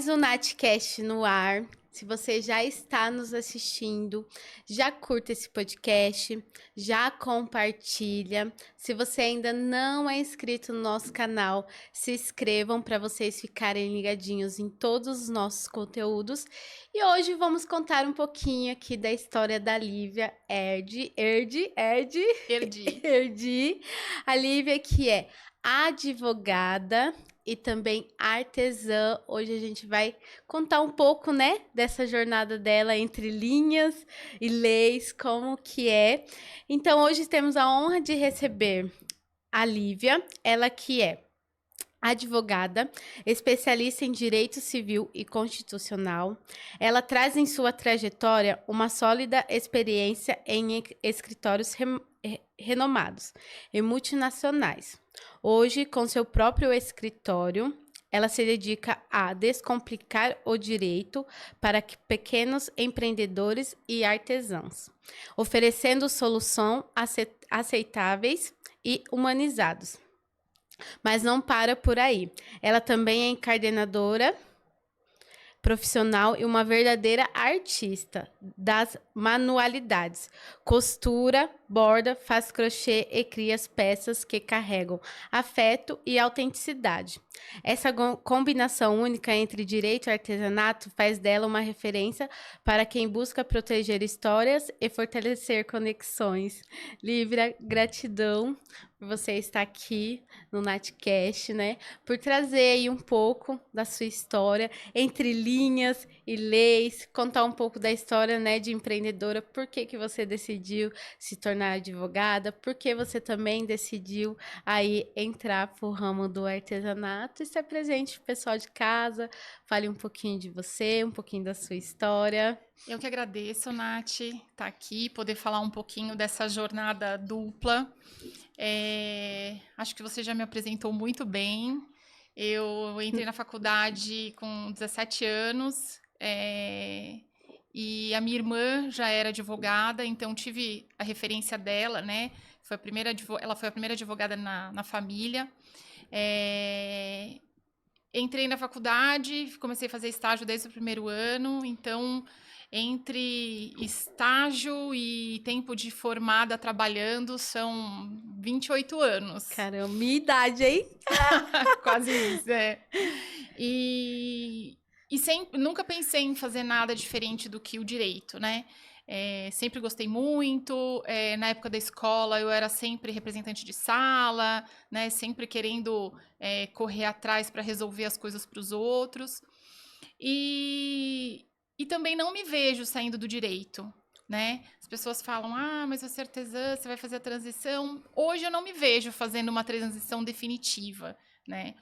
Mais um Natcast no ar. Se você já está nos assistindo, já curta esse podcast, já compartilha. Se você ainda não é inscrito no nosso canal, se inscrevam para vocês ficarem ligadinhos em todos os nossos conteúdos. E hoje vamos contar um pouquinho aqui da história da Lívia Erdi. A Lívia, que é advogada e também artesã. Hoje a gente vai contar um pouco, né, dessa jornada dela entre linhas e leis, como que é. Então, hoje temos a honra de receber a Lívia, ela que é advogada, especialista em direito civil e constitucional. Ela traz em sua trajetória uma sólida experiência em escritórios renomados e multinacionais. Hoje, com seu próprio escritório, ela se dedica a descomplicar o direito para pequenos empreendedores e artesãos, oferecendo soluções aceitáveis e humanizadas. Mas não para por aí. Ela também é encadernadora profissional e uma verdadeira artista das manualidades. Costura, borda, faz crochê e cria as peças que carregam afeto e autenticidade. Essa combinação única entre direito e artesanato faz dela uma referência para quem busca proteger histórias e fortalecer conexões. Lívia, gratidão por você estar aqui no Natcast, né? Por trazer aí um pouco da sua história, entre linhas e leis, contar um pouco da história, né, de empreendedora, por que você decidiu se tornar advogada, por que você também decidiu aí entrar pro ramo do artesanato e ser presente pro pessoal de casa. Fale um pouquinho de você, um pouquinho da sua história. Eu que agradeço, Nath, estar aqui, poder falar um pouquinho dessa jornada dupla. Acho que você já me apresentou muito bem. Eu entrei na faculdade com 17 anos e a minha irmã já era advogada, então tive a referência dela, né? Ela foi a primeira advogada na família. Entrei na faculdade, comecei a fazer estágio desde o primeiro ano, então entre estágio e tempo de formada trabalhando são 28 anos. Caramba, minha idade, hein? Quase isso, E nunca pensei em fazer nada diferente do que o direito, né? Sempre gostei muito. Na época da escola, eu era sempre representante de sala, né? Sempre querendo correr atrás para resolver as coisas para os outros. E também não me vejo saindo do direito, né? As pessoas falam, mas você é artesã, você vai fazer a transição. Hoje eu não me vejo fazendo uma transição definitiva, né?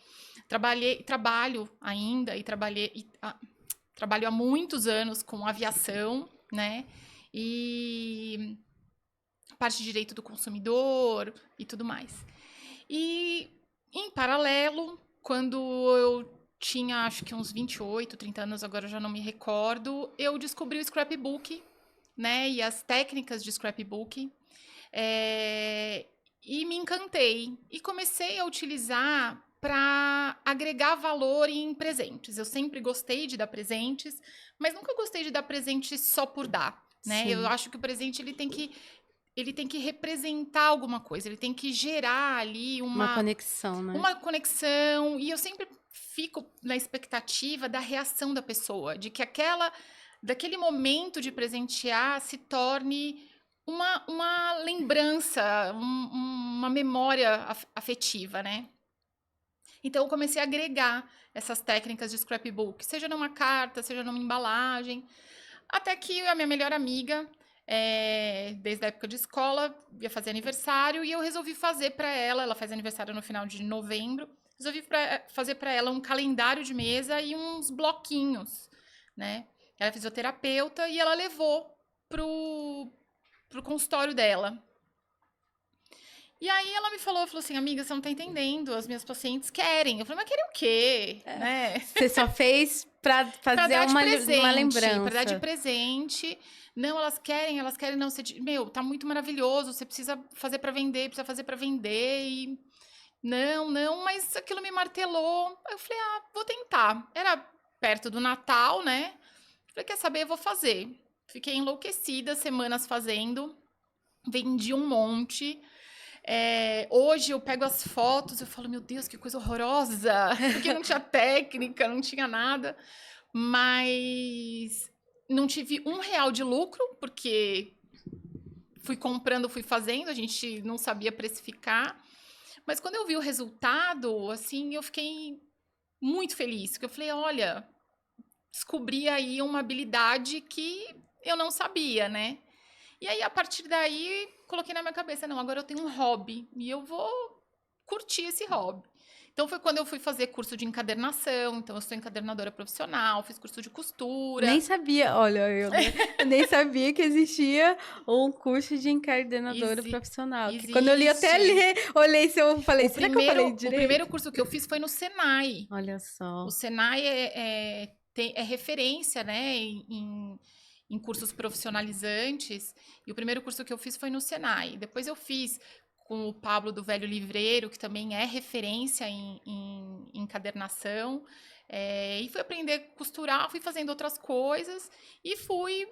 Trabalho ainda trabalho há muitos anos com aviação, né? E parte de direito do consumidor e tudo mais. E, em paralelo, quando eu tinha, acho que uns 28, 30 anos, agora eu já não me recordo, eu descobri o scrapbook, né? E as técnicas de scrapbook. E me encantei. E comecei a utilizar para agregar valor em presentes. Eu sempre gostei de dar presentes, mas nunca gostei de dar presente só por dar, né? Sim. Eu acho que o presente ele tem que representar alguma coisa, ele tem que gerar ali Uma conexão, né? Uma conexão, e eu sempre fico na expectativa da reação da pessoa, de que daquele momento de presentear se torne uma lembrança, uma memória afetiva, né? Então, eu comecei a agregar essas técnicas de scrapbook, seja numa carta, seja numa embalagem, até que a minha melhor amiga, desde a época de escola, ia fazer aniversário, e eu resolvi fazer para ela faz aniversário no final de novembro, resolvi fazer para ela um calendário de mesa e uns bloquinhos, né? Ela é fisioterapeuta e ela levou pro consultório dela. E aí ela me falou assim, amiga, você não tá entendendo, as minhas pacientes querem. Eu falei, mas querem o quê? Né? Você só fez pra fazer uma lembrança. Pra dar de presente. Não, elas querem, não. Tá muito maravilhoso, você precisa fazer pra vender, Não, mas aquilo me martelou. Aí eu falei, vou tentar. Era perto do Natal, né? Falei, quer saber, eu vou fazer. Fiquei enlouquecida, semanas fazendo, vendi um monte. Hoje eu pego as fotos, eu falo, meu Deus, que coisa horrorosa, porque não tinha técnica, não tinha nada, mas não tive R$ 1 de lucro, porque fui comprando, fui fazendo, a gente não sabia precificar, mas quando eu vi o resultado, assim, eu fiquei muito feliz, porque eu falei, olha, descobri aí uma habilidade que eu não sabia, né? E aí, a partir daí, coloquei na minha cabeça, não, agora eu tenho um hobby e eu vou curtir esse hobby. Então, foi quando eu fui fazer curso de encadernação. Então, eu sou encadernadora profissional, fiz curso de Nem costura. sabia, olha, eu nem sabia que existia um curso de encardenadora profissional. Que quando eu li até Existe. olhei se eu falei, será que eu falei O primeiro direito? curso que eu fiz foi no Senai. Olha O só. Senai é referência, né, em cursos profissionalizantes. E o primeiro curso que eu fiz foi no Senai. Depois eu fiz com o Pablo do Velho Livreiro, que também é referência em encadernação. E fui aprender a costurar, fui fazendo outras coisas e fui.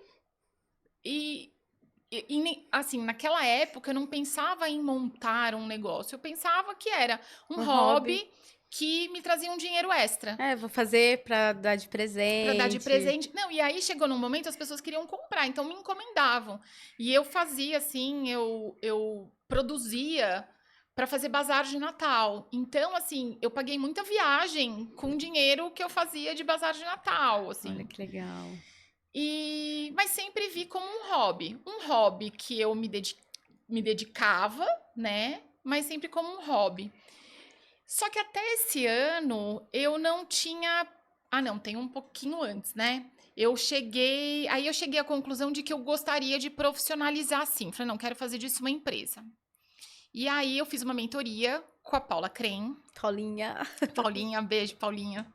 Assim, naquela época eu não pensava em montar um negócio, eu pensava que era um Um hobby. hobby que me trazia um dinheiro extra. Vou fazer pra dar de Pra dar de presente. presente. Não, e aí chegou num momento as pessoas queriam comprar, então me encomendavam. E eu fazia assim, eu produzia para fazer bazar de Natal. Então, assim, eu paguei muita viagem com dinheiro que eu fazia de bazar de Natal, Olha assim. que legal. Mas sempre vi como um hobby que eu me dedicava, né? Mas sempre como um hobby. Só que até esse ano eu não tinha. Ah, não, tem um pouquinho antes, né? Aí eu cheguei à conclusão de que eu gostaria de profissionalizar sim. Falei, não, quero fazer disso uma empresa. E aí eu fiz uma mentoria com a Paula Crem. Paulinha. Paulinha, beijo, Paulinha.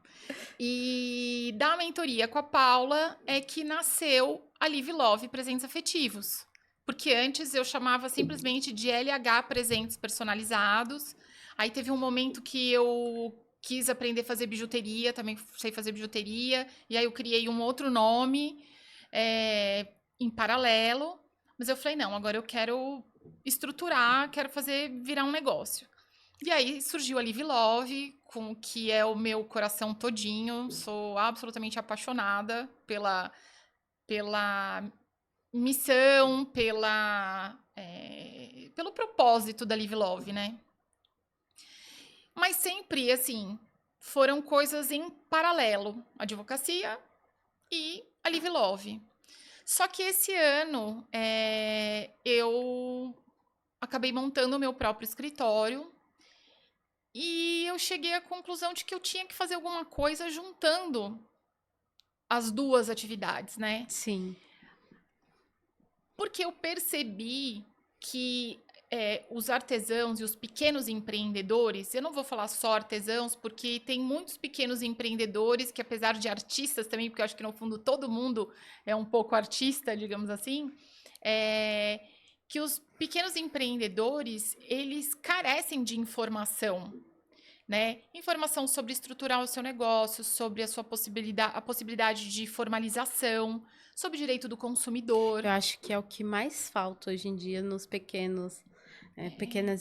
E da mentoria com a Paula é que nasceu a Live Love Presentes Afetivos. Porque antes eu chamava simplesmente de LH Presentes Personalizados. Aí teve um momento que eu quis aprender a fazer bijuteria, também sei fazer bijuteria. E aí eu criei um outro nome em paralelo. Mas eu falei, não, agora eu quero estruturar, quero fazer virar um negócio. E aí surgiu a Live Love, com que é o meu coração todinho. Sou absolutamente apaixonada pela missão, pelo propósito da Live Love, né? Mas sempre, assim, foram coisas em paralelo. A advocacia e a Live Love. Só que esse ano eu acabei montando o meu próprio escritório. E eu cheguei à conclusão de que eu tinha que fazer alguma coisa juntando as duas atividades, né? Sim. Porque eu percebi que os artesãos e os pequenos empreendedores, eu não vou falar só artesãos, porque tem muitos pequenos empreendedores que, apesar de artistas também, porque eu acho que no fundo todo mundo é um pouco artista, digamos assim, que os pequenos empreendedores, eles carecem de informação, né? Informação sobre estruturar o seu negócio, sobre a possibilidade de formalização, sobre direito do consumidor. Eu acho que é o que mais falta hoje em dia nos pequenas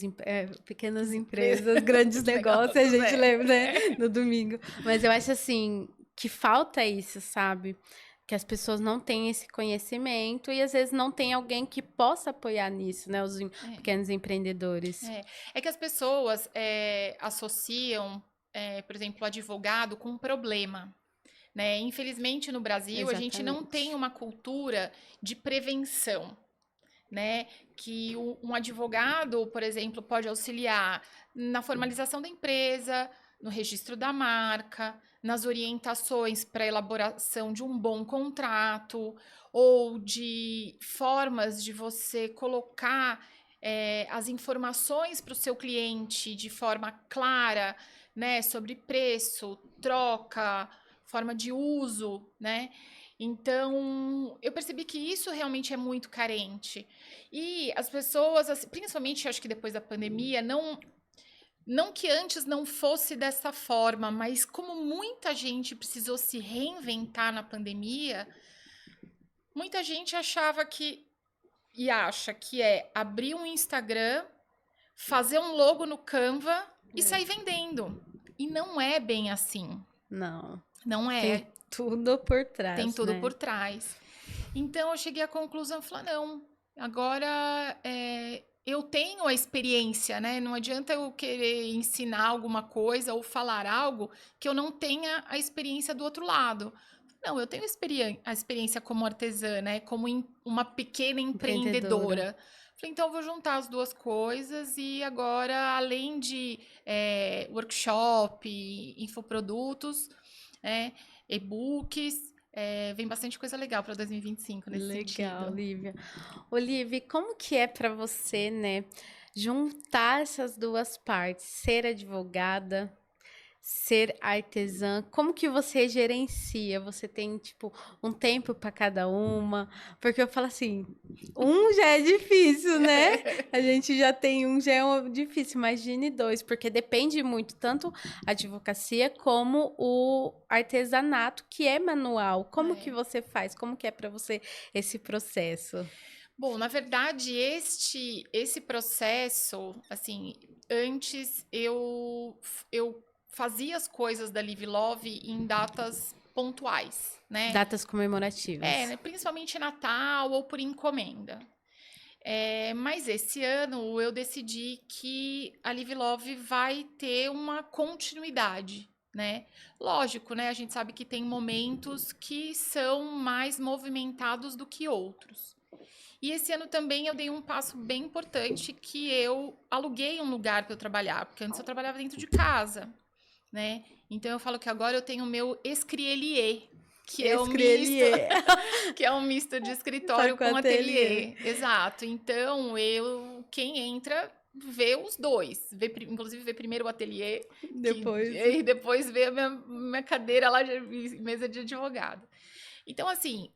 empresas, grandes negócios, a gente lembra, né, no domingo. Mas eu acho assim que falta isso, sabe? Que as pessoas não têm esse conhecimento e às vezes não tem alguém que possa apoiar nisso, né? Os pequenos empreendedores. É que as pessoas associam, por exemplo, o advogado com um problema. Né? Infelizmente, no Brasil, Exatamente. A gente não tem uma cultura de prevenção. Né? Que um advogado, por exemplo, pode auxiliar na formalização da empresa, no registro da marca, nas orientações para a elaboração de um bom contrato, ou de formas de você colocar as informações para o seu cliente de forma clara, né? Sobre preço, troca, forma de uso, né? Então, eu percebi que isso realmente é muito carente. E as pessoas, principalmente acho que depois da pandemia, não que antes não fosse dessa forma, mas como muita gente precisou se reinventar na pandemia, muita gente achava que, e acha que é abrir um Instagram, fazer um logo no Canva e sair vendendo. E não é bem assim. Não. Não é. Tem tudo por trás, Tem tudo né? por trás. Então eu cheguei à conclusão, falei, não, agora eu tenho a experiência, né? Não adianta eu querer ensinar alguma coisa ou falar algo que eu não tenha a experiência do outro lado. Não, eu tenho a experiência como artesã, né? Como uma pequena Empreendedora. empreendedora. Falei, então eu vou juntar as duas coisas e agora, além de workshop, infoprodutos, e-books, vem bastante coisa legal para 2025 nesse Legal, sentido. Lívia. Olivia, como que é para você, né, juntar essas duas partes, ser advogada, ser artesã? Como que você gerencia? Você tem, tipo, um tempo para cada uma? Porque eu falo assim, um já é difícil, né? A gente já tem um, já é difícil, imagine dois, porque depende muito, tanto a advocacia como o artesanato, que é manual. Como que É. você faz? Como que é para você esse processo? Bom, na verdade, esse processo, assim, antes eu fazia as coisas da Live Love em datas pontuais, né? Datas comemorativas. Né? Principalmente Natal ou por encomenda. Mas esse ano eu decidi que a Live Love vai ter uma continuidade, né? Lógico, né? A gente sabe que tem momentos que são mais movimentados do que outros. E esse ano também eu dei um passo bem importante que eu aluguei um lugar para eu trabalhar, porque antes eu trabalhava dentro de casa, né? Então eu falo que agora eu tenho o meu escrielier, que é o misto, Escrelier. que é um misto de Só escritório com com ateliê. ateliê. Exato. Então quem entra vê os dois, inclusive vê primeiro o ateliê Depois. e depois vê a minha cadeira lá de mesa de advogado. Então, assim,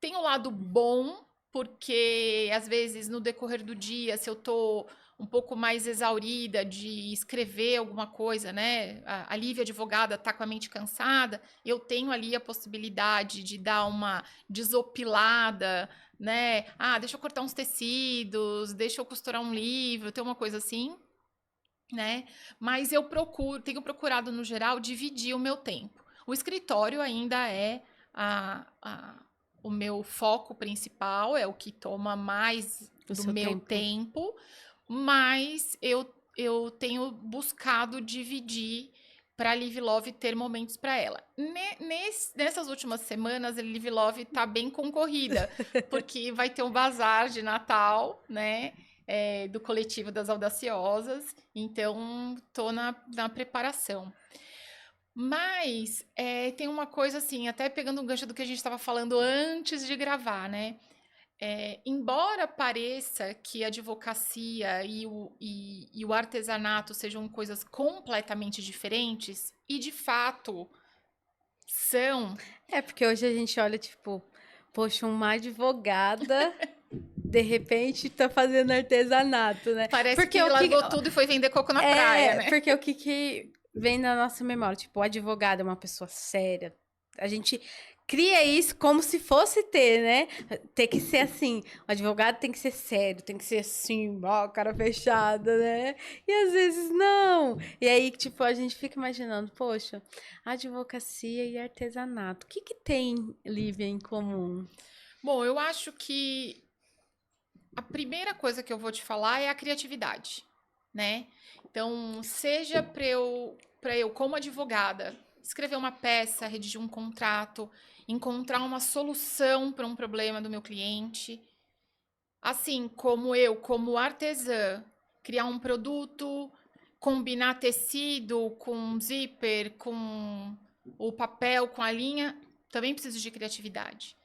tem o lado bom, porque às vezes no decorrer do dia, se eu tô um pouco mais exaurida de escrever alguma coisa, né? A Lívia advogada tá com a mente cansada, eu tenho ali a possibilidade de dar uma desopilada, né? Ah, deixa eu cortar uns tecidos, deixa eu costurar um livro, tem uma coisa assim, né? Mas eu tenho procurado no geral dividir o meu tempo. O escritório ainda é o meu foco principal, é o que toma mais O do seu meu tempo. tempo, mas eu tenho buscado dividir para a Live Love ter momentos para ela. Nessas últimas semanas, a Live Love está bem concorrida, porque vai ter um bazar de Natal, né? Do coletivo das Audaciosas, então tô na preparação. Mas tem uma coisa assim, até pegando um gancho do que a gente estava falando antes de gravar, né? Embora pareça que a advocacia e o artesanato sejam coisas completamente diferentes, e de fato são. É, porque hoje a gente olha, tipo, poxa, uma advogada, de repente, tá fazendo artesanato, né? Parece Porque que o que. largou tudo e foi vender coco na praia, né? Porque o que vem na nossa memória? Tipo, o advogado é uma pessoa séria. A gente cria isso como se fosse ter, né? Tem que ser assim. O advogado tem que ser sério, tem que ser assim, ó, cara fechada, né? E às vezes não. E aí, tipo, a gente fica imaginando, poxa, advocacia e artesanato. O que tem, Lívia, em comum? Bom, eu acho que a primeira coisa que eu vou te falar é a criatividade, né? Então, seja para eu como advogada, escrever uma peça, redigir um contrato, encontrar uma solução para um problema do meu cliente, assim como eu, como artesã, criar um produto, combinar tecido com zíper, com o papel, com a linha, também preciso de criatividade.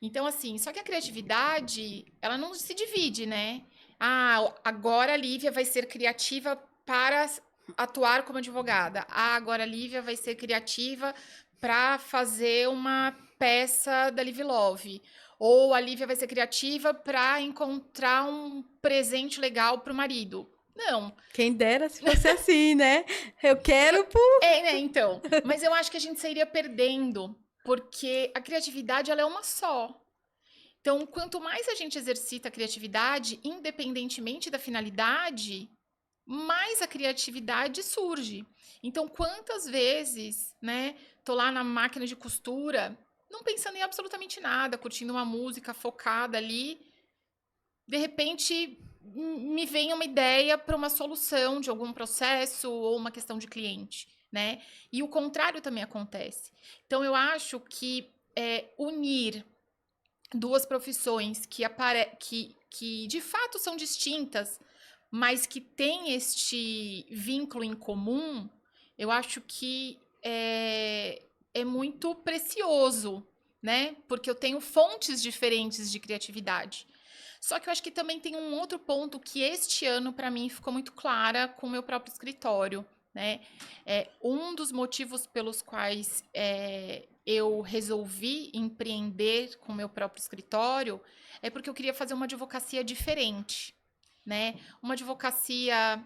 Então, assim, só que a criatividade, ela não se divide, né? Ah, agora a Lívia vai ser criativa para atuar como advogada. Ah, agora a Lívia vai ser criativa para fazer uma peça da Live Love. Ou a Lívia vai ser criativa para encontrar um presente legal para o marido. Não. Quem dera se fosse assim, né? Eu quero Né, então. Mas eu acho que a gente sairia perdendo, porque a criatividade, ela é uma só. Então, quanto mais a gente exercita a criatividade, independentemente da finalidade, mais a criatividade surge. Então, quantas vezes, né, tô lá na máquina de costura, não pensando em absolutamente nada, curtindo uma música focada ali, de repente me vem uma ideia para uma solução de algum processo ou uma questão de cliente, né? E o contrário também acontece. Então, eu acho que unir duas profissões que de fato são distintas, mas que têm este vínculo em comum, eu acho que é muito precioso, né? Porque eu tenho fontes diferentes de criatividade. Só que eu acho que também tem um outro ponto que este ano, para mim, ficou muito clara com o meu próprio escritório, né? Um dos motivos pelos quais eu resolvi empreender com o meu próprio escritório é porque eu queria fazer uma advocacia diferente, né? Uma advocacia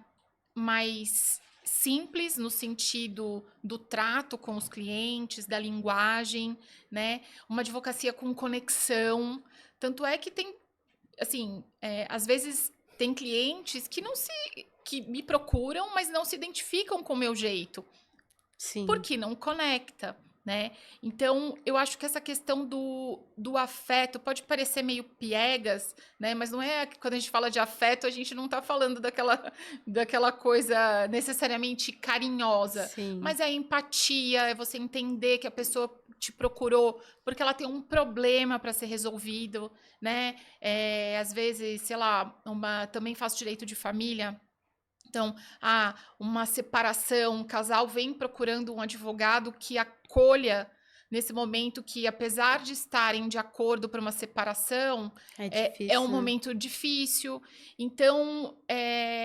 mais simples no sentido do trato com os clientes, da linguagem, né? Uma advocacia com conexão. Tanto é que tem, assim, às vezes tem clientes que me procuram, mas não se identificam com o meu jeito, Sim. porque não conecta, né? Então, eu acho que essa questão do afeto pode parecer meio piegas, né? Mas não é que quando a gente fala de afeto, a gente não tá falando daquela coisa necessariamente carinhosa, Sim. mas é a empatia, é você entender que a pessoa te procurou porque ela tem um problema para ser resolvido, né? Às vezes, sei lá, também faço direito de família. Então, uma separação, um casal vem procurando um advogado que acolha nesse momento que, apesar de estarem de acordo para uma separação, É é um difícil, né? momento difícil. Então,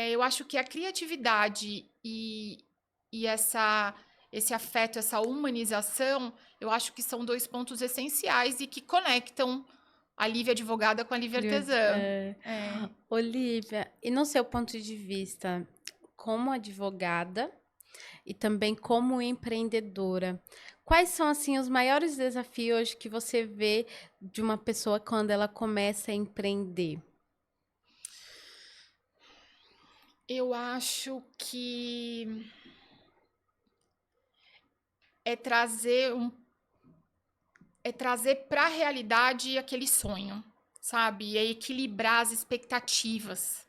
eu acho que a criatividade e esse afeto, essa humanização, eu acho que são dois pontos essenciais e que conectam a Lívia advogada com a Lívia artesã. É. Olivia, e no seu ponto de vista, como advogada e também como empreendedora, quais são assim os maiores desafios que você vê de uma pessoa quando ela começa a empreender? Eu acho que é trazer para a realidade aquele sonho, sabe? É equilibrar as expectativas.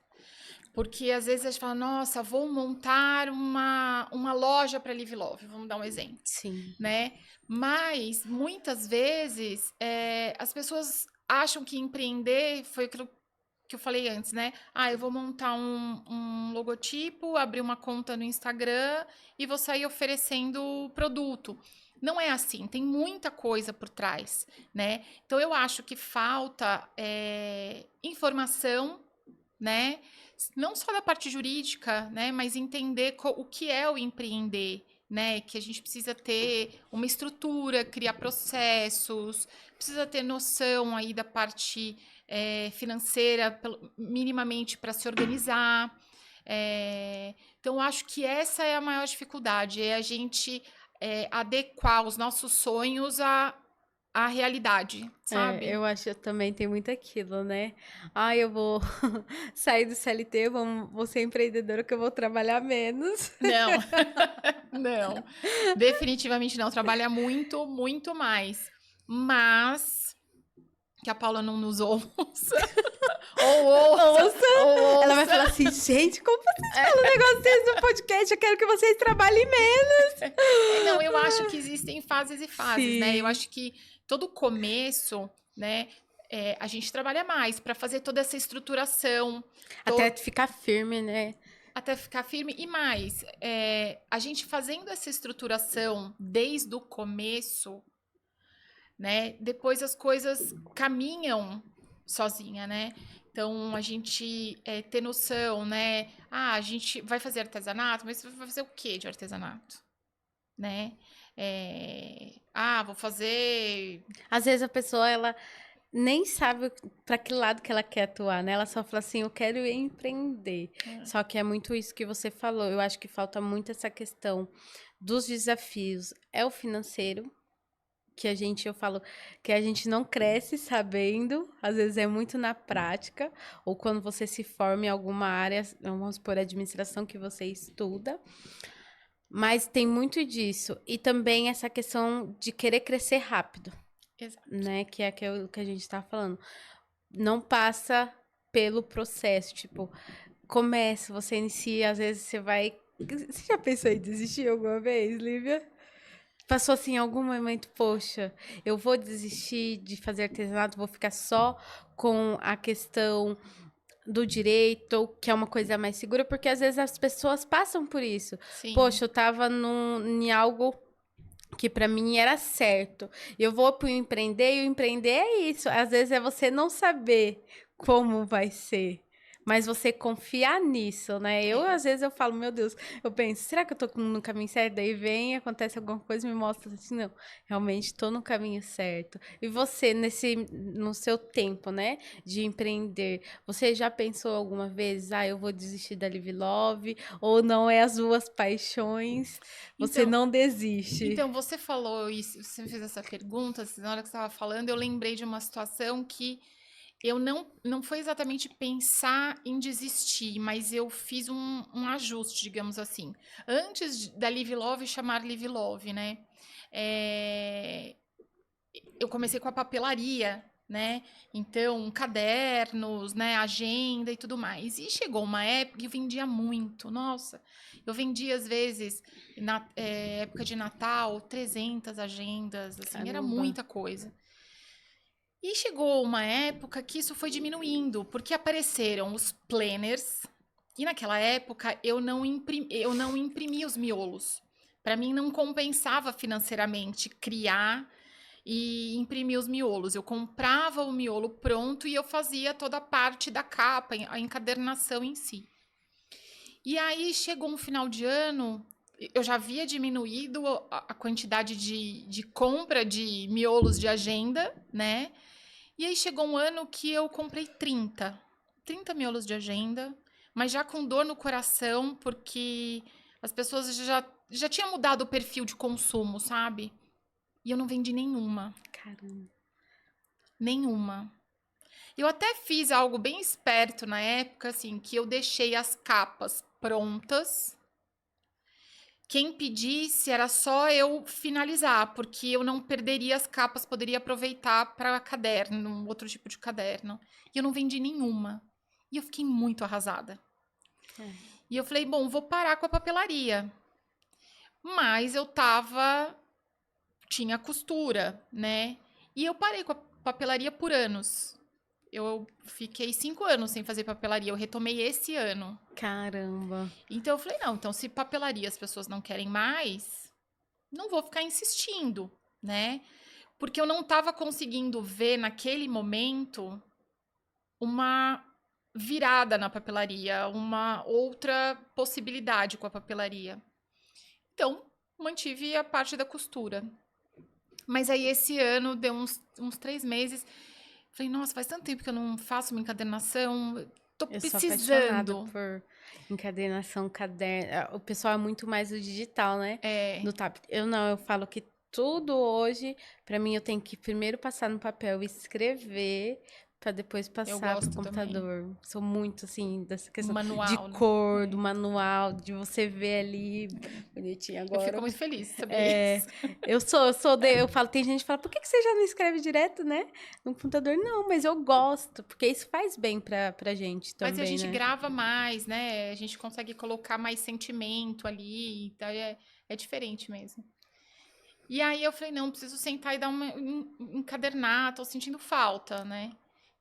Porque às vezes a gente fala, nossa, vou montar uma loja para Live Love, vamos dar um exemplo, Sim. né? Mas muitas vezes as pessoas acham que empreender foi aquilo que eu falei antes, né? Eu vou montar um logotipo, abrir uma conta no Instagram e vou sair oferecendo produto. Não é assim, tem muita coisa por trás, né? Então eu acho que falta informação, né? Não só da parte jurídica, né? Mas entender o que é o empreender, né? Que a gente precisa ter uma estrutura, criar processos, precisa ter noção aí da parte financeira, minimamente para se organizar. Então, eu acho que essa é a maior dificuldade, é a gente adequar os nossos sonhos à realidade, sabe? Eu acho que também tem muito aquilo, né? Eu vou sair do CLT, vou ser empreendedora que eu vou trabalhar menos. Não, não, definitivamente não. Trabalha muito, muito mais. Mas que a Paula não nos ouça. Ou ouça, Ouça! ou Ela vai ouça. falar assim, gente, como vocês falam um negócio desse no podcast? Eu quero que vocês trabalhem menos. Não, eu acho que existem fases e fases, né? Eu Sim. acho que todo começo, né? A gente trabalha mais para fazer toda essa estruturação, Até ficar firme, né? até ficar firme. E mais, a gente fazendo essa estruturação desde o começo, né? Depois as coisas caminham sozinha, né? Então a gente ter noção, né? A gente vai fazer artesanato, mas vai fazer o que de artesanato, né? Vou fazer. Às vezes a pessoa, ela nem sabe para que lado que ela quer atuar, né? Ela só fala assim, eu quero empreender. Só que é muito isso que você falou. Eu acho que falta muito essa questão dos desafios. É o financeiro, que eu falo, que a gente não cresce sabendo, às vezes é muito na prática, ou quando você se forma em alguma área, vamos por administração que você estuda, mas tem muito disso. E também essa questão de querer crescer rápido, Exato. né? Que é aquilo que a gente tá falando. Não passa pelo processo, tipo, começa, você inicia, às vezes você vai. Você já pensou em desistir alguma vez, Lívia? Passou assim em algum momento, poxa, eu vou desistir de fazer artesanato, vou ficar só com a questão do direito, que é uma coisa mais segura, porque às vezes as pessoas passam por isso. Sim. Poxa, eu tava em algo que para mim era certo. Eu vou pro empreender, e o empreender é isso. Às vezes é você não saber como vai ser. Mas você confiar nisso, né? É. Às vezes, eu falo, meu Deus, eu penso, será que eu tô no caminho certo? Daí vem, acontece alguma coisa e me mostra assim, não, realmente tô no caminho certo. E você, no seu tempo, né, de empreender, você já pensou alguma vez, eu vou desistir da Live Love? Ou não é as duas paixões? Você Então, não desiste. então, você falou isso, você me fez essa pergunta, assim, na hora que você estava falando, eu lembrei de uma situação que eu não foi exatamente pensar em desistir, mas eu fiz um ajuste, digamos assim. Antes da Live Love chamar Live Love, né? É, eu comecei com a papelaria, né? Então, cadernos, né? Agenda e tudo mais. E chegou uma época que eu vendia muito. Nossa, eu vendia às vezes, na época de Natal, 300 agendas, assim, era Caramba. muita coisa. E chegou uma época que isso foi diminuindo, porque apareceram os planners, e naquela época eu não imprimi os miolos. Para mim não compensava financeiramente criar e imprimir os miolos. Eu comprava o miolo pronto e eu fazia toda a parte da capa, a encadernação em si. E aí chegou um final de ano, eu já havia diminuído a quantidade de compra de miolos de agenda, né? E aí chegou um ano que eu comprei 30 miolos de agenda, mas já com dor no coração, porque as pessoas já tinham mudado o perfil de consumo, sabe? E eu não vendi nenhuma. Caramba. Nenhuma. Eu até fiz algo bem esperto na época, assim, que eu deixei as capas prontas. Quem pedisse era só eu finalizar, porque eu não perderia as capas, poderia aproveitar para caderno, um outro tipo de caderno. E eu não vendi nenhuma. E eu fiquei muito arrasada. É. E eu falei, bom, vou parar com a papelaria. Mas eu tava. Tinha costura, né? E eu parei com a papelaria por anos. Eu fiquei 5 anos sem fazer papelaria. Eu retomei esse ano. Caramba. Então eu falei, não, então se papelaria as pessoas não querem mais, não vou ficar insistindo, né? Porque eu não estava conseguindo ver naquele momento uma virada na papelaria, uma outra possibilidade com a papelaria. Então, mantive a parte da costura. Mas aí esse ano, deu uns 3 meses, falei, nossa, faz tanto tempo que eu não faço uma encadernação, tô Eu sou apaixonada precisando. por encadernação, caderno. O pessoal é muito mais do digital, né? É, No tab. Eu não, eu falo que tudo hoje, pra mim, eu tenho que primeiro passar no papel e escrever, pra depois eu passar pro gosto também. computador. Sou muito, assim, dessa questão de Manual, né? cor, do É. manual, de você ver ali bonitinho Eu fico agora. muito feliz de saber É, isso. eu falo, tem gente que fala, por que você já não escreve direto, né? No computador? Não, mas eu gosto, porque isso faz bem pra gente Mas a também, gente né? grava mais, né? A gente consegue colocar mais sentimento ali, então é diferente mesmo. E aí eu falei, não, preciso sentar e dar uma encadernar, tô sentindo falta, né?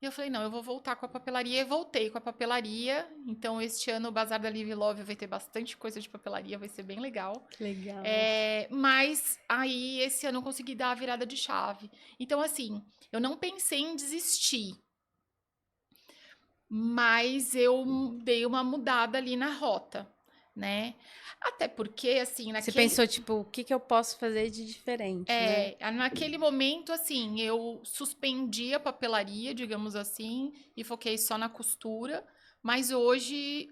E eu falei, não, eu vou voltar com a papelaria. E voltei com a papelaria. Então, este ano o Bazar da Live Love vai ter bastante coisa de papelaria, vai ser bem legal. Que legal. Mas aí esse ano eu consegui dar a virada de chave. Então, assim, eu não pensei em desistir, mas eu dei uma mudada ali na rota. né? Até porque, assim, Você naquele... pensou, tipo, o que que eu posso fazer de diferente, né? Naquele momento, assim, eu suspendi a papelaria, digamos assim, e foquei só na costura. Mas hoje,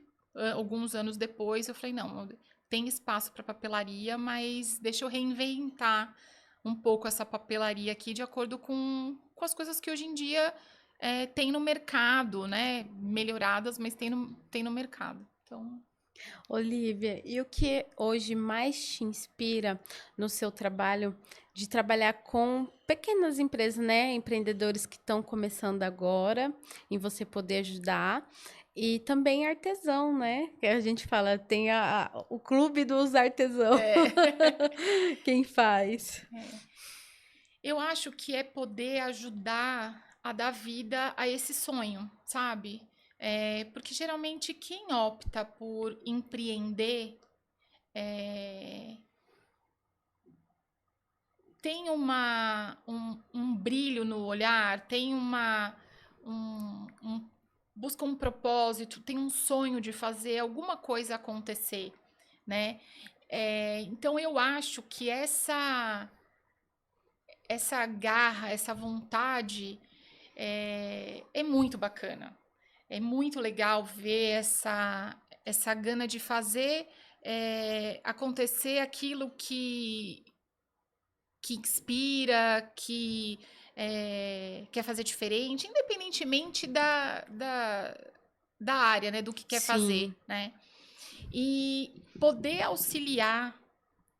alguns anos depois, eu falei, não, tem espaço para papelaria, mas deixa eu reinventar um pouco essa papelaria aqui de acordo com as coisas que hoje em dia tem no mercado, né? Melhoradas, mas tem no mercado. Então, Olivia, e o que hoje mais te inspira no seu trabalho de trabalhar com pequenas empresas, né? Empreendedores que estão começando agora, em você poder ajudar. E também artesão, né? Que a gente fala, tem o clube dos artesãos. Quem faz? eu acho que é poder ajudar a dar vida a esse sonho, sabe? Porque geralmente quem opta por empreender tem um brilho no olhar, tem busca um propósito, tem um sonho de fazer alguma coisa acontecer, né? Então eu acho que essa garra, essa vontade é muito bacana. É muito legal ver essa gana de fazer acontecer aquilo que inspira, que quer fazer diferente, independentemente da área, né, do que quer fazer, Sim. né? E poder auxiliar,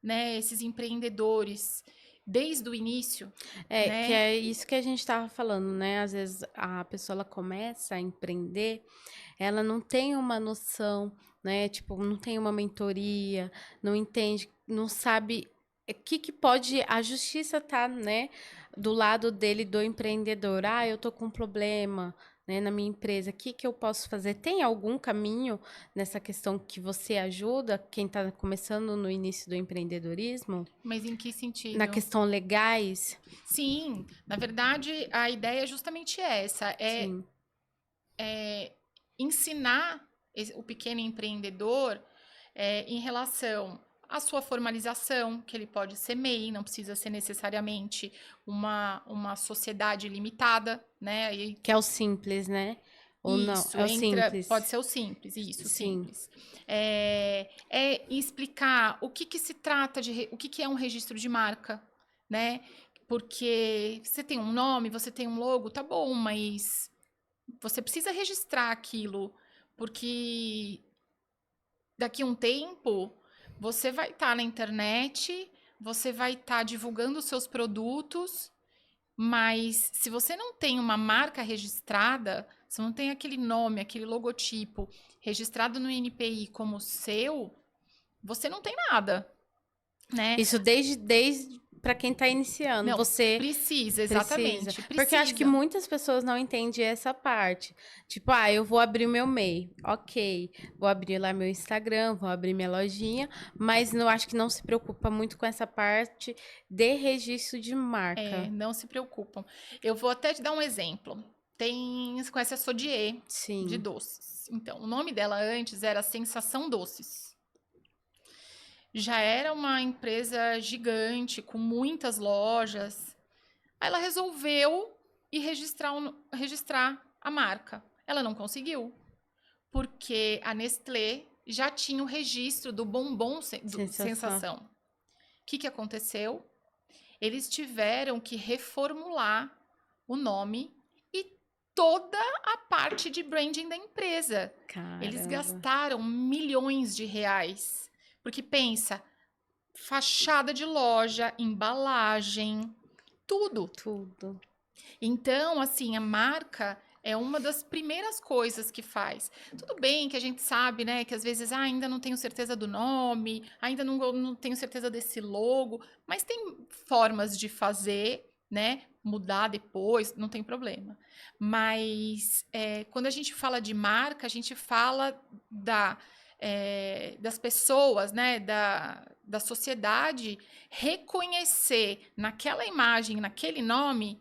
né, esses empreendedores desde o início, Que né? é isso que a gente estava falando, né? Às vezes a pessoa ela começa a empreender, ela não tem uma noção, né? Tipo, não tem uma mentoria, não entende, não sabe o que que pode. A justiça tá, né, do lado dele, do empreendedor. Ah, eu tô com um problema, né, na minha empresa. O que que eu posso fazer? Tem algum caminho nessa questão que você ajuda quem está começando no início do empreendedorismo? Mas em que Na sentido? questão legais? Sim, na verdade, a ideia é justamente essa, Sim. ensinar o pequeno empreendedor em relação à sua formalização, que ele pode ser MEI, não precisa ser necessariamente uma sociedade limitada, né? E Que é o simples, né? Ou não? isso, É o pode simples. ser o simples, isso, Sim. simples. É explicar o que se trata o que é um registro de marca, né? Porque você tem um nome, você tem um logo, tá bom, mas você precisa registrar aquilo, porque daqui a um tempo você vai estar na internet, você vai estar divulgando os seus produtos, mas se você não tem uma marca registrada, se não tem aquele nome, aquele logotipo registrado no INPI como seu, você não tem nada, né? Isso desde para quem está iniciando. Não, Você precisa, precisa. exatamente, Porque eu acho que precisa. muitas pessoas não entendem essa parte. Tipo, eu vou abrir o meu MEI. Ok. Vou abrir lá meu Instagram, vou abrir minha lojinha. Mas eu acho que não se preocupa muito com essa parte de registro de marca. Não se preocupam. Eu vou até te dar um exemplo. Você conhece a Sodier de Sim. doces. Então, o nome dela antes era Sensação Doces. Já era uma empresa gigante, com muitas lojas. Aí ela resolveu ir registrar a marca. Ela não conseguiu, porque a Nestlé já tinha o registro do bombom Sensação. Sensação. O que aconteceu? Eles tiveram que reformular o nome e toda a parte de branding da empresa. Eles Caramba. gastaram milhões de reais. Porque pensa, fachada de loja, embalagem, tudo. Tudo. Então, assim, a marca é uma das primeiras coisas que faz. Tudo bem que a gente sabe, né, que às vezes ainda não tenho certeza do nome, ainda não tenho certeza desse logo, mas tem formas de fazer, né, mudar depois, não tem problema. Mas quando a gente fala de marca, a gente fala das pessoas, né, da sociedade reconhecer naquela imagem, naquele nome,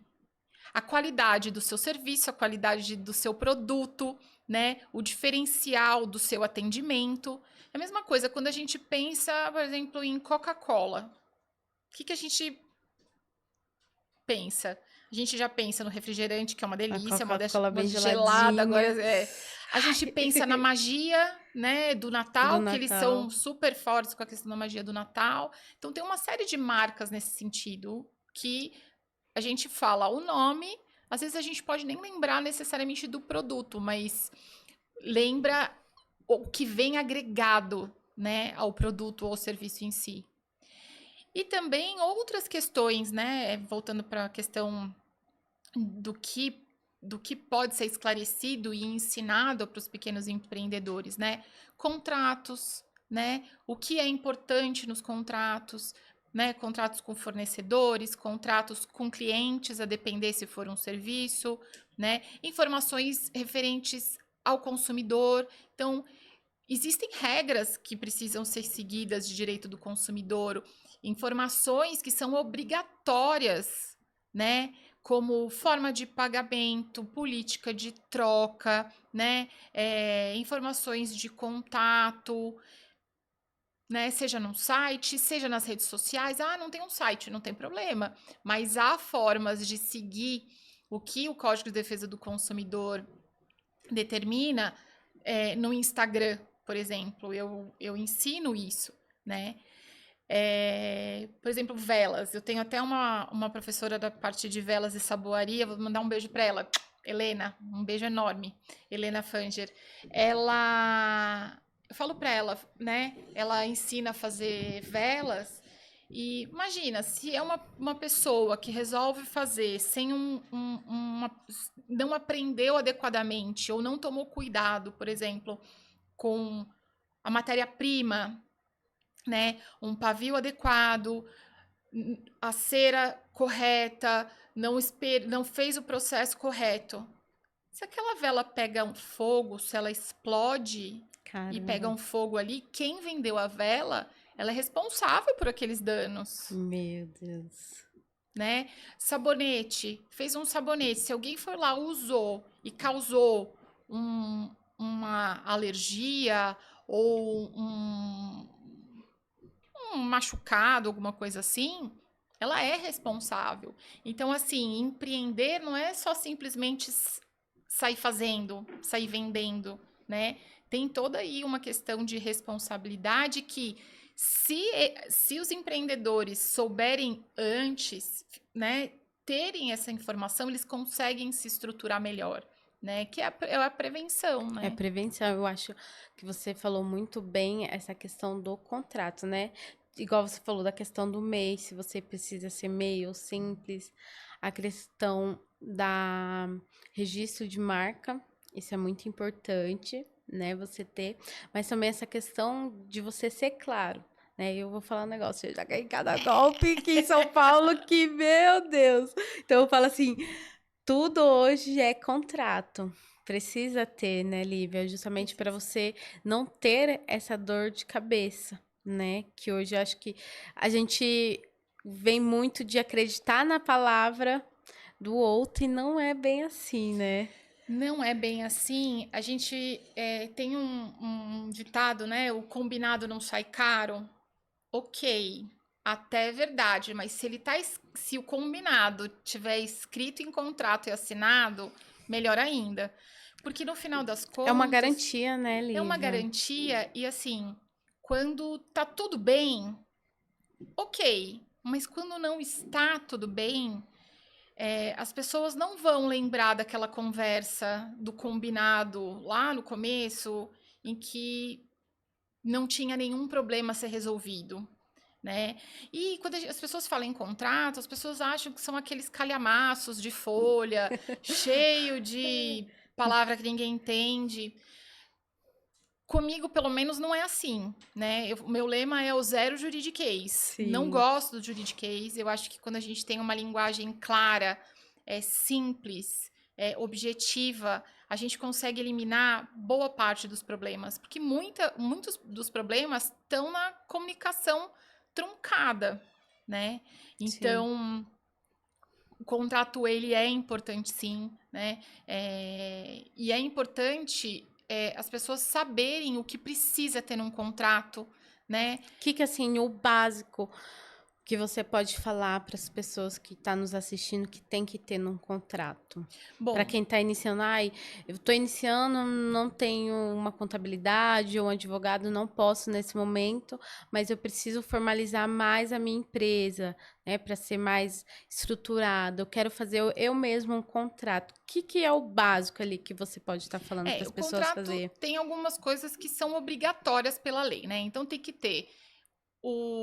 a qualidade do seu serviço, a qualidade do seu produto, né? O diferencial do seu atendimento. É a mesma coisa quando a gente pensa, por exemplo, em Coca-Cola. O que a gente pensa? A gente já pensa no refrigerante, que é uma A delícia, Coca-Cola uma bem gelada, agora geladinha. a gente pensa na magia, né, do Do Natal, que eles são Natal. super fortes com a questão da magia do Natal. Então tem uma série de marcas nesse sentido que a gente fala o nome, às vezes a gente pode nem lembrar necessariamente do produto, mas lembra o que vem agregado, né, ao produto ou ao serviço em si. E também outras questões, né, voltando para a questão do que pode ser esclarecido e ensinado para os pequenos empreendedores, né? Contratos, né? O que é importante nos contratos, né? Contratos com fornecedores, contratos com clientes, a depender se for um serviço, né? Informações referentes ao consumidor. Então, existem regras que precisam ser seguidas de direito do consumidor, informações que são obrigatórias, né? Como forma de pagamento, política de troca, né? Informações de contato, né? Seja num site, seja nas redes sociais. Ah, não tem um site, não tem problema. Mas há formas de seguir o que o Código de Defesa do Consumidor determina no Instagram, por exemplo. Eu ensino isso, né? Por exemplo, velas. Eu tenho até uma professora da parte de velas e saboaria, vou mandar um beijo para ela, Helena, um beijo enorme, Helena Fanger. Eu falo para ela, né? Ela ensina a fazer velas. E imagina, se é uma pessoa que resolve fazer sem não aprendeu adequadamente ou não tomou cuidado, por exemplo, com a matéria-prima, né? Um pavio adequado, a cera correta, não fez o processo correto. Se aquela vela pega um fogo, se ela explode e pega Caramba. um fogo ali, quem vendeu a vela, ela é responsável por aqueles danos, Meu Deus. né? Sabonete, fez um sabonete, se alguém for lá, usou e causou uma alergia ou um machucado, alguma coisa assim, ela é responsável. Então, assim, empreender não é só simplesmente sair fazendo, sair vendendo, né? Tem toda aí uma questão de responsabilidade que, se os empreendedores souberem antes, né, terem essa informação, eles conseguem se estruturar melhor, né? Que é a prevenção, É né? prevenção, eu acho que você falou muito bem essa questão do contrato, né? Igual você falou da questão do MEI, se você precisa ser MEI ou simples, a questão da registro de marca, isso é muito importante, né? Você ter, mas também essa questão de você ser claro, né? Eu vou falar um negócio, eu já caí em cada golpe aqui em São Paulo, que meu Deus! Então eu falo assim, tudo hoje é contrato. Precisa ter, né, Lívia? Justamente para você não ter essa dor de cabeça, né? Que hoje eu acho que a gente vem muito de acreditar na palavra do outro e não é bem assim, né? Não é bem assim. A gente tem um ditado, né? O combinado não sai caro. Ok, até é verdade, mas se o combinado tiver escrito em contrato e assinado, melhor ainda. Porque no final das É uma contas, garantia, né, é uma Lívia? garantia e assim, quando tá tudo bem, ok. Mas quando não está tudo bem, as pessoas não vão lembrar daquela conversa do combinado lá no começo, em que não tinha nenhum problema a ser resolvido, né? E quando as pessoas falam em contrato, as pessoas acham que são aqueles calhamaços de folha, cheio de palavra que ninguém entende. Comigo, pelo menos, não é assim, né? O meu lema é o zero juridiquês. Não Sim, gosto do juridiquês. Eu acho que quando a gente tem uma linguagem clara, simples, objetiva, a gente consegue eliminar boa parte dos problemas. Porque muitos dos problemas estão na comunicação truncada, né? sim. Então, o contrato, ele é importante, sim. né? E é importante as pessoas saberem o que precisa ter num contrato, né? O que assim, o básico que você pode falar para as pessoas que estão nos assistindo que tem que ter num contrato? Para Bom, quem está iniciando, eu estou iniciando, não tenho uma contabilidade ou um advogado, não posso nesse momento, mas eu preciso formalizar mais a minha empresa, né, para ser mais estruturado. Eu quero fazer eu mesmo um contrato. O que é o básico ali que você pode estar falando para as o pessoas contrato fazer? tem algumas coisas que são obrigatórias pela lei, né? Então tem que ter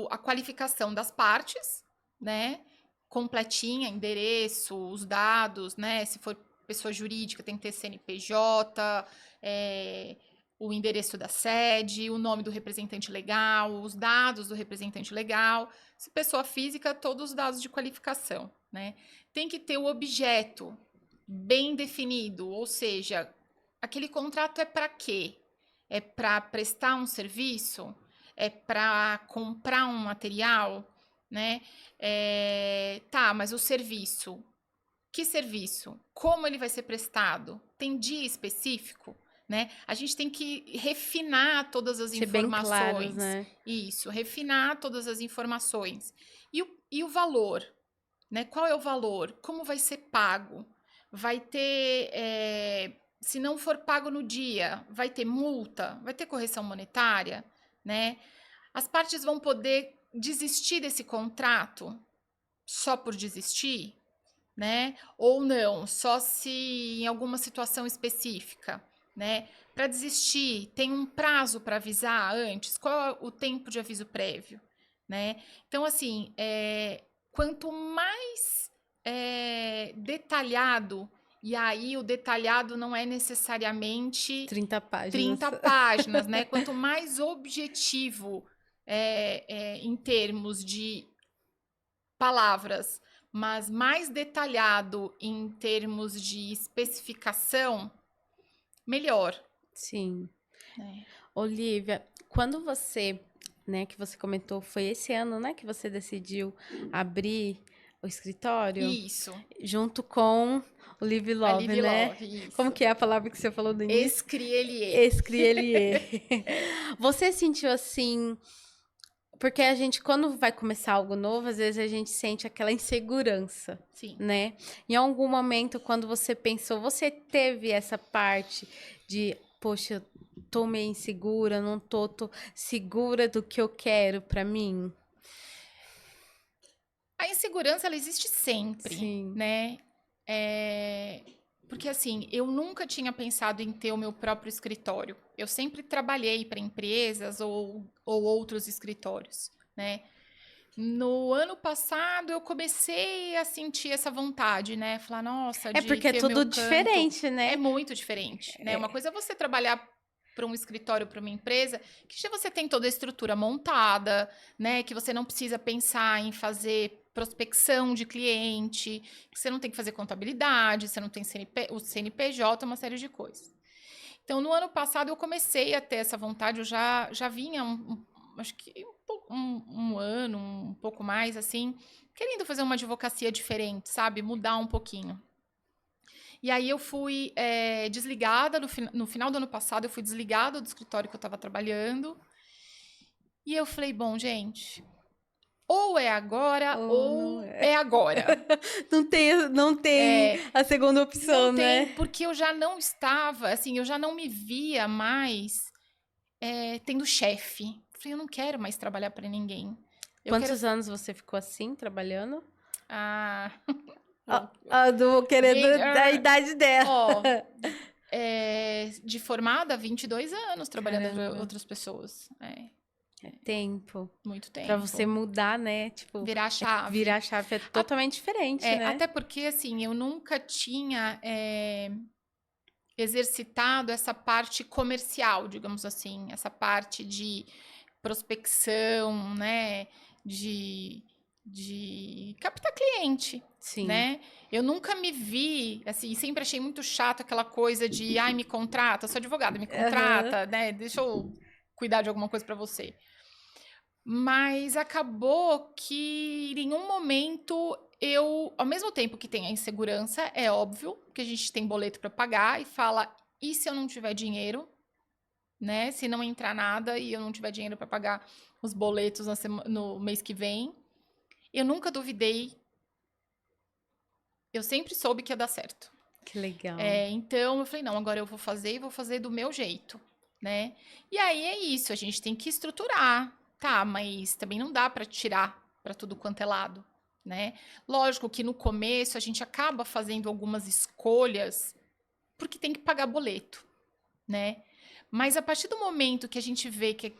a qualificação das partes, né? Completinha, endereço, os dados, né? Se for pessoa jurídica, tem que ter CNPJ, o endereço da sede, o nome do representante legal, os dados do representante legal. Se pessoa física, todos os dados de qualificação, né? Tem que ter o objeto bem definido, ou seja, aquele contrato é para quê? É para prestar um serviço? É para comprar um material, né? Tá, mas o serviço, que serviço? Como ele vai ser prestado? Tem dia específico, né? A gente tem que refinar todas as Ser bem claros, informações. né? Isso, refinar todas as informações. E o valor, né? Qual é o valor? Como vai ser pago? Vai ter, se não for pago no dia, vai ter multa? Vai ter correção monetária, né? As partes vão poder desistir desse contrato só por desistir, né? Ou não, só se em alguma situação específica, né? Para desistir, tem um prazo para avisar antes? Qual é o tempo de aviso prévio, né? Então, assim, quanto mais detalhado, e aí o detalhado não é necessariamente 30 páginas. 30 páginas, né? Quanto mais objetivo em termos de palavras, mas mais detalhado em termos de especificação, melhor. Sim. Né? Olivia, quando você, né, que você comentou, foi esse ano, né, que você decidiu abrir o escritório Isso. junto com o Live A Love, Live né? Love, isso. Como que é a palavra que você falou no início? Escrielier. Escrielier. Você sentiu assim, porque a gente, quando vai começar algo novo, às vezes a gente sente aquela insegurança, Sim. né? Em algum momento, quando você pensou, você teve essa parte de, poxa, eu tô meio insegura, não tô segura do que eu quero pra mim? A insegurança, ela existe sempre, Sim. né? Porque assim, eu nunca tinha pensado em ter o meu próprio escritório. Eu sempre trabalhei para empresas ou outros escritórios, né? No ano passado, eu comecei a sentir essa vontade, né? Falar, nossa, É de porque é ter meu tudo canto. diferente, né? É muito diferente, né? Uma coisa é você trabalhar para um escritório, para uma empresa, que já você tem toda a estrutura montada, né? Que você não precisa pensar em fazer prospecção de cliente, que você não tem que fazer contabilidade, você não tem o CNPJ, uma série de coisas. Então, no ano passado, eu comecei a ter essa vontade, eu já vinha, acho que um ano, um pouco mais, assim, querendo fazer uma advocacia diferente, sabe? Mudar um pouquinho. E aí eu fui desligada, no final do ano passado, eu fui desligada do escritório que eu estava trabalhando. E eu falei, bom, gente, ou é agora ou é agora. Não tem a segunda opção, Não tem, né? porque eu já não estava, assim, eu já não me via mais tendo chefe. Falei, eu não quero mais trabalhar para ninguém. Quantos anos você ficou assim, trabalhando? Ah, Do querendo da idade dela. ó, de formada, 22 anos trabalhando para Caramba. outras pessoas. Tempo. Muito tempo. Pra você mudar, né? Tipo, virar a chave. Virar a chave é totalmente diferente, né? Até porque, assim, eu nunca tinha exercitado essa parte comercial, digamos assim, essa parte de prospecção, né? De captar cliente, Sim. né? Eu nunca me vi, assim, sempre achei muito chato aquela coisa de, ai, me contrata, sou advogada, me contrata, né? Deixa eu cuidar de alguma coisa para você. Mas acabou que em um momento eu, ao mesmo tempo que tem a insegurança, é óbvio que a gente tem boleto para pagar e fala, e se eu não tiver dinheiro, né? Se não entrar nada e eu não tiver dinheiro para pagar os boletos no mês que vem, eu nunca duvidei. Eu sempre soube que ia dar certo. Que legal. Então eu falei, não, agora eu vou fazer e vou fazer do meu jeito, né? E aí é isso, a gente tem que estruturar, tá? Mas também não dá para tirar para tudo quanto é lado, né? Lógico que no começo a gente acaba fazendo algumas escolhas porque tem que pagar boleto, né? Mas a partir do momento que a gente vê que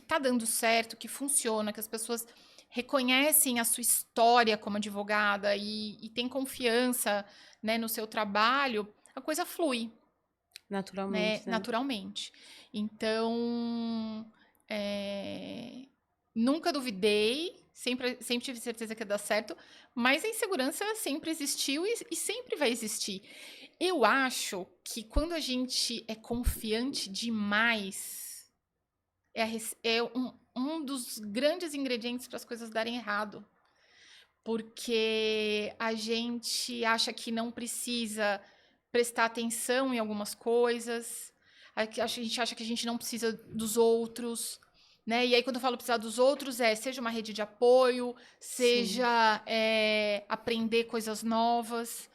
tá dando certo, que funciona, que as pessoas reconhecem a sua história como advogada e têm confiança, né, no seu trabalho, a coisa flui, né, Naturalmente, né? naturalmente. Então, nunca duvidei, sempre tive certeza que ia dar certo, mas a insegurança sempre existiu e sempre vai existir. Eu acho que quando a gente é confiante demais, é um dos grandes ingredientes para as coisas darem errado. Porque a gente acha que não precisa prestar atenção em algumas coisas, a gente acha que a gente não precisa dos outros, né? E aí, quando eu falo precisar dos outros, seja uma rede de apoio, Sim. seja aprender coisas novas.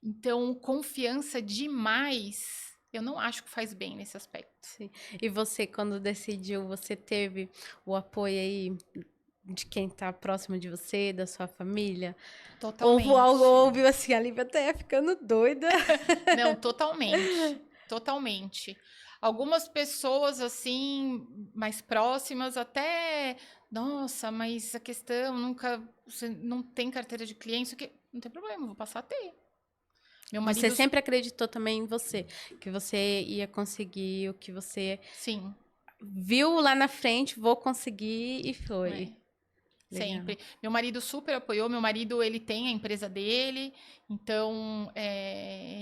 Então, confiança demais, eu não acho que faz bem nesse aspecto. Sim. E você, quando decidiu, você teve o apoio aí de quem tá próximo de você, da sua família? Totalmente. Ouviu assim, a Lívia até ficando doida. Não, totalmente. Totalmente. Algumas pessoas, assim, mais próximas, até. Nossa, mas a questão nunca. Você não tem carteira de cliente, isso aqui. Não tem problema, eu vou passar a ter. Meu Você marido. sempre acreditou também em você, que você ia conseguir o que você Sim. viu lá na frente, vou conseguir e É. foi. Legal. Sempre. Meu marido super apoiou. Meu marido, ele tem a empresa dele, então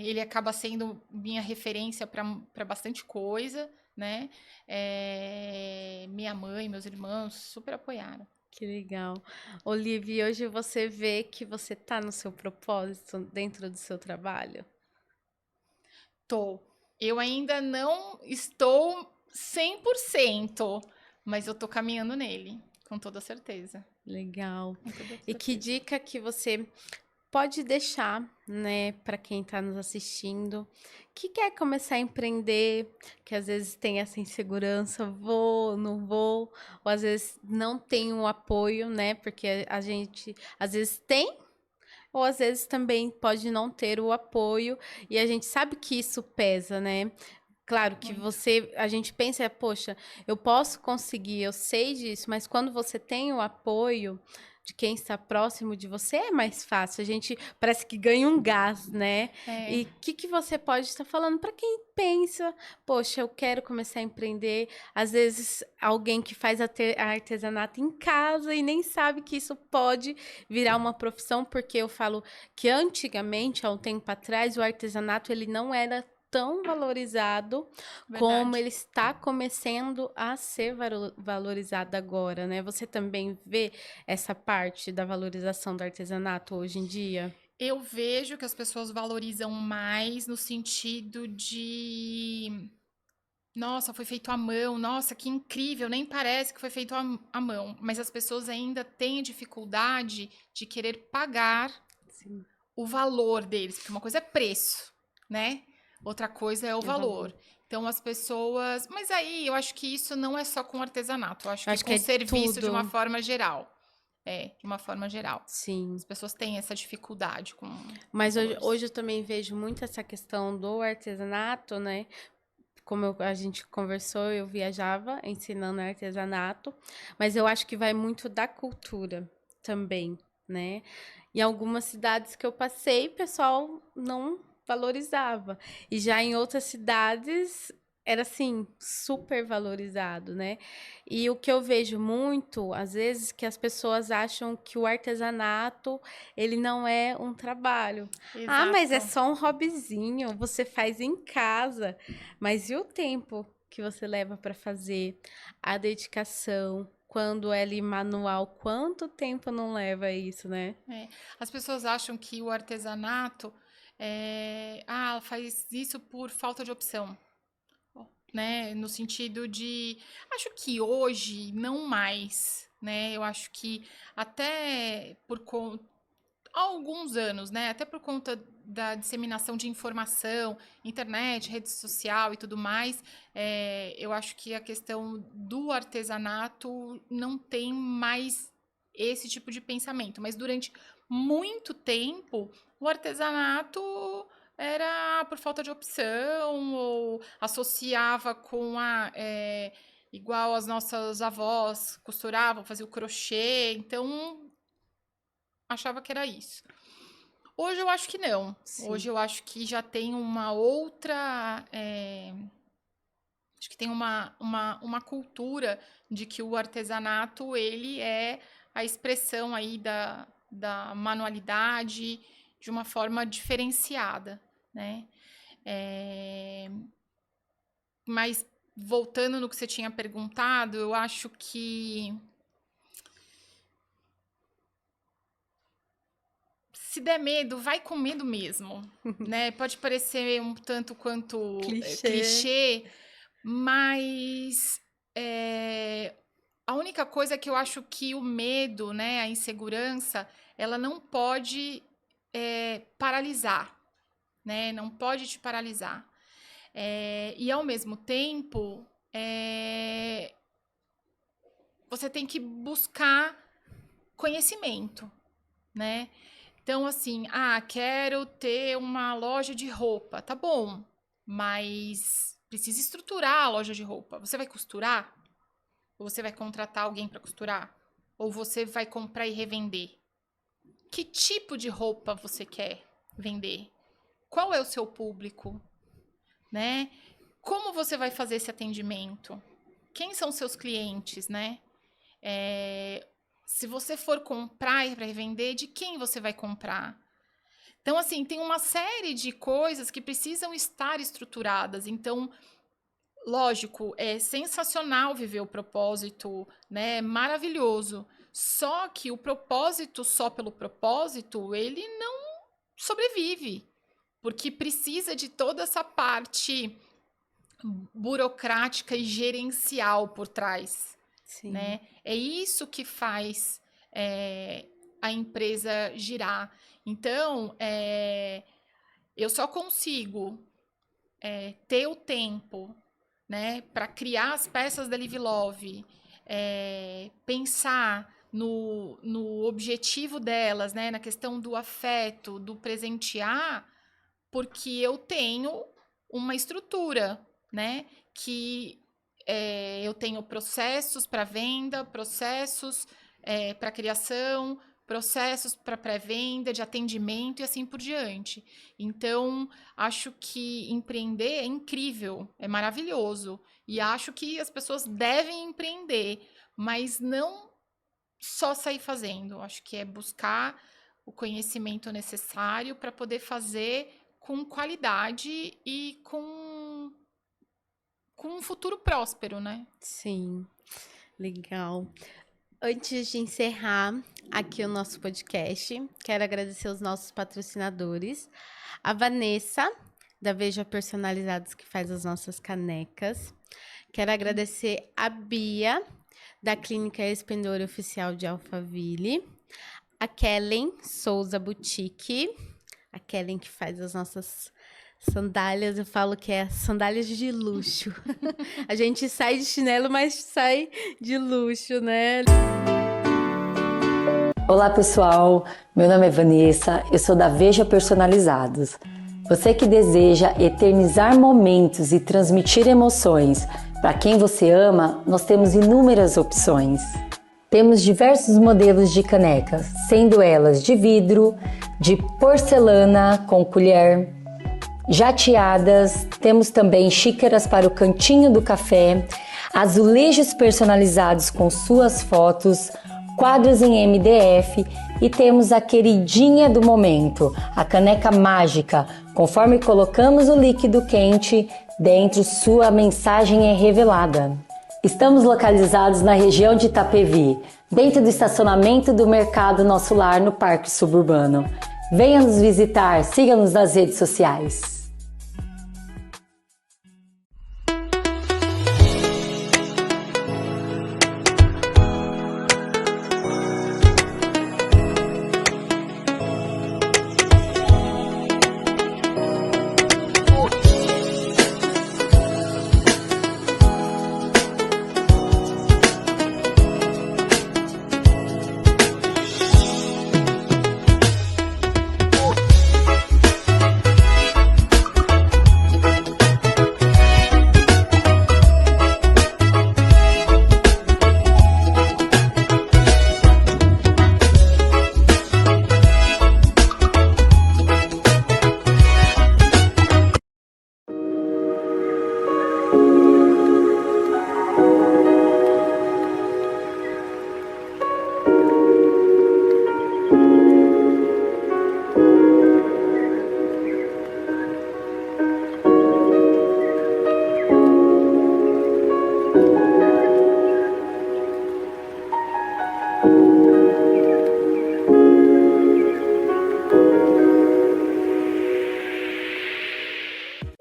ele acaba sendo minha referência para bastante coisa, né? Minha mãe, meus irmãos super apoiaram. Que legal. Olivia, hoje você vê que você tá no seu propósito dentro do seu trabalho? Tô. Eu ainda não estou 100%, mas eu tô caminhando nele, com toda certeza. Legal. Com toda E que certeza. dica que você pode deixar, né, para quem está nos assistindo, que quer começar a empreender, que às vezes tem essa insegurança, vou, não vou, ou às vezes não tem o apoio, né, porque a gente às vezes tem, ou às vezes também pode não ter o apoio, e a gente sabe que isso pesa, né? Claro que Muito. a gente pensa, poxa, eu posso conseguir, eu sei disso, mas quando você tem o apoio de quem está próximo de você, é mais fácil. A gente parece que ganha um gás, né? É, E o que você pode estar falando para quem pensa, poxa, eu quero começar a empreender. Às vezes, alguém que faz artesanato em casa e nem sabe que isso pode virar uma profissão, porque eu falo que antigamente, há um tempo atrás, o artesanato ele não era tão valorizado como verdade. ele está começando a ser valorizado agora, né? Você também vê essa parte da valorização do artesanato hoje em dia? Eu vejo que as pessoas valorizam mais no sentido de, nossa, foi feito à mão, nossa, que incrível, nem parece que foi feito à mão. Mas as pessoas ainda têm dificuldade de querer pagar Sim, o valor deles, porque uma coisa é preço, né? Outra coisa é o é valor. valor. Então as pessoas. Mas aí eu acho que isso não é só com artesanato, eu acho Eu que acho que com é serviço de uma tudo. forma geral. De uma forma geral. Sim. As pessoas têm essa dificuldade com Mas valores. hoje eu também vejo muito essa questão do artesanato, né? Como a gente conversou, eu viajava ensinando artesanato, mas eu acho que vai muito da cultura também, né? Em algumas cidades que eu passei, o pessoal não valorizava. E já em outras cidades era assim, super valorizado, né? E o que eu vejo muito, às vezes, que as pessoas acham que o artesanato, ele não é um trabalho. Ah, mas é Exato. só um hobbyzinho, você faz em casa. Mas e o tempo que você leva para fazer? A dedicação, quando é ali manual, quanto tempo não leva isso, né? As pessoas acham que o artesanato ela faz isso por falta de opção, né? No sentido de, acho que hoje não mais, né? Eu acho que até há alguns anos, né? Até por conta da disseminação de informação, internet, rede social e tudo mais, eu acho que a questão do artesanato não tem mais esse tipo de pensamento. Mas durante muito tempo, o artesanato era por falta de opção ou associava com igual as nossas avós costuravam, faziam crochê, então achava que era isso. Hoje eu acho que não. Sim. Hoje eu acho que já tem uma outra. Acho que tem uma cultura de que o artesanato ele é a expressão aí da manualidade de uma forma diferenciada, né? Mas voltando no que você tinha perguntado, eu acho que se der medo, vai com medo mesmo, né? Pode parecer um tanto quanto clichê, mas a única coisa é que eu acho que o medo, né, a insegurança, ela não pode paralisar, né? Não pode te paralisar. E ao mesmo tempo, você tem que buscar conhecimento, né? Então, assim, quero ter uma loja de roupa. Tá bom, mas precisa estruturar a loja de roupa. Você vai costurar? Ou você vai contratar alguém para costurar? Ou você vai comprar e revender? Que tipo de roupa você quer vender? Qual é o seu público? Né? Como você vai fazer esse atendimento? Quem são seus clientes, né? Se você for comprar para revender, de quem você vai comprar? Então, assim, tem uma série de coisas que precisam estar estruturadas. Então, lógico, é sensacional viver o propósito, né? Maravilhoso. Só que o propósito só pelo propósito, ele não sobrevive. Porque precisa de toda essa parte burocrática e gerencial por trás. Sim. Né? É isso que faz a empresa girar. Então, eu só consigo ter o tempo, né, para criar as peças da Live Love, pensar no objetivo delas, né, na questão do afeto, do presentear, porque eu tenho uma estrutura, né, que eu tenho processos para venda, processos para criação, processos para pré-venda, de atendimento e assim por diante. Então, acho que empreender é incrível, é maravilhoso. E acho que as pessoas devem empreender, mas não só sair fazendo. Acho que é buscar o conhecimento necessário para poder fazer com qualidade e com um futuro próspero, né? Sim, legal. Antes de encerrar aqui o nosso podcast, quero agradecer os nossos patrocinadores. A Vanessa, da Veja Personalizados, que faz as nossas canecas. Quero agradecer a Bia, da Clínica Esplendor Oficial de Alphaville. A Kellen Souza Boutique. A Kellen que faz as nossas sandálias, eu falo que é sandálias de luxo. A gente sai de chinelo, mas sai de luxo, né? Olá pessoal, meu nome é Vanessa, eu sou da Veja Personalizados. Você que deseja eternizar momentos e transmitir emoções para quem você ama, nós temos inúmeras opções. Temos diversos modelos de canecas, sendo elas de vidro, de porcelana com colher, jateadas, temos também xícaras para o cantinho do café, azulejos personalizados com suas fotos, quadros em MDF e temos a queridinha do momento, a caneca mágica. Conforme colocamos o líquido quente, dentro sua mensagem é revelada. Estamos localizados na região de Itapevi, dentro do estacionamento do Mercado Nosso Lar, no Parque Suburbano. Venha nos visitar, siga-nos nas redes sociais.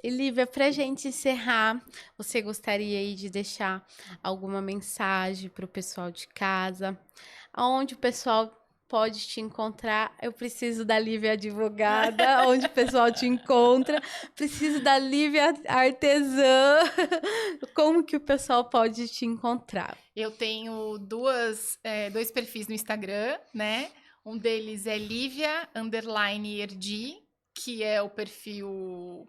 E Lívia, para gente encerrar, você gostaria aí de deixar alguma mensagem para o pessoal de casa? Aonde o pessoal pode te encontrar? Eu preciso da Lívia advogada. Onde o pessoal te encontra? Preciso da Lívia artesã. Como que o pessoal pode te encontrar? Eu tenho dois perfis no Instagram, né? Um deles é Lívia_Erdi, que é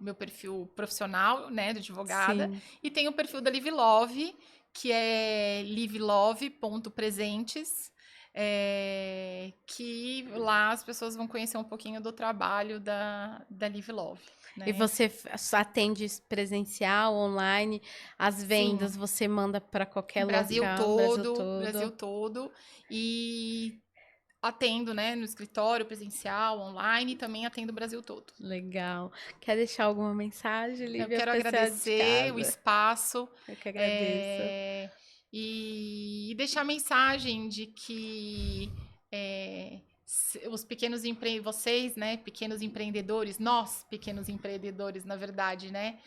meu perfil profissional, né, de advogada. Sim. E tem o perfil da Live Love, que é livelove.presentes, que lá as pessoas vão conhecer um pouquinho do trabalho da Live Love. Né? E você atende presencial, online, as vendas Sim. você manda para qualquer Brasil local, todo, Brasil todo. E atendo, né, no escritório, presencial, online, e também atendo o Brasil todo. Legal. Quer deixar alguma mensagem, Lívia? Eu quero agradecer o espaço. Eu que agradeço. E deixar a mensagem de que os pequenos vocês, né, pequenos empreendedores, nós, pequenos empreendedores, na verdade, né,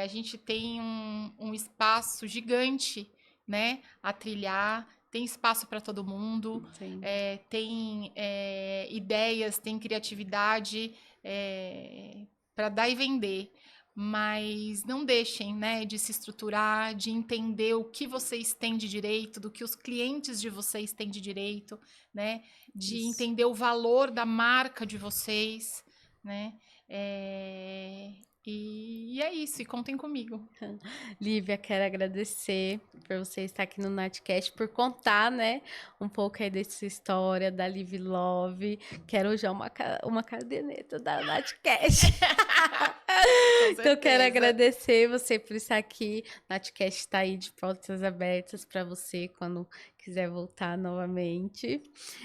a gente tem um espaço gigante, né, a trilhar. Tem espaço para todo mundo, tem ideias, tem criatividade para dar e vender. Mas não deixem, né, de se estruturar, de entender o que vocês têm de direito, do que os clientes de vocês têm de direito, né, de entender o valor da marca de vocês, né, e é isso, e contem comigo. Lívia, quero agradecer por você estar aqui no Natcast, por contar, né, um pouco aí dessa história da Live Love. Quero já uma caderneta da Natcast. Então, quero agradecer você por estar aqui. Natcast está aí de portas abertas para você quando quiser voltar novamente.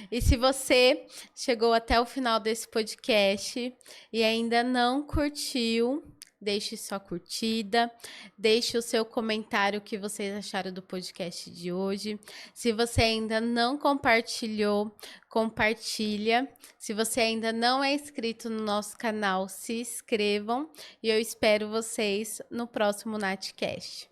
E se você chegou até o final desse podcast e ainda não curtiu, deixe sua curtida, deixe o seu comentário o que vocês acharam do podcast de hoje. Se você ainda não compartilhou, compartilha. Se você ainda não é inscrito no nosso canal, se inscrevam e eu espero vocês no próximo Natcast.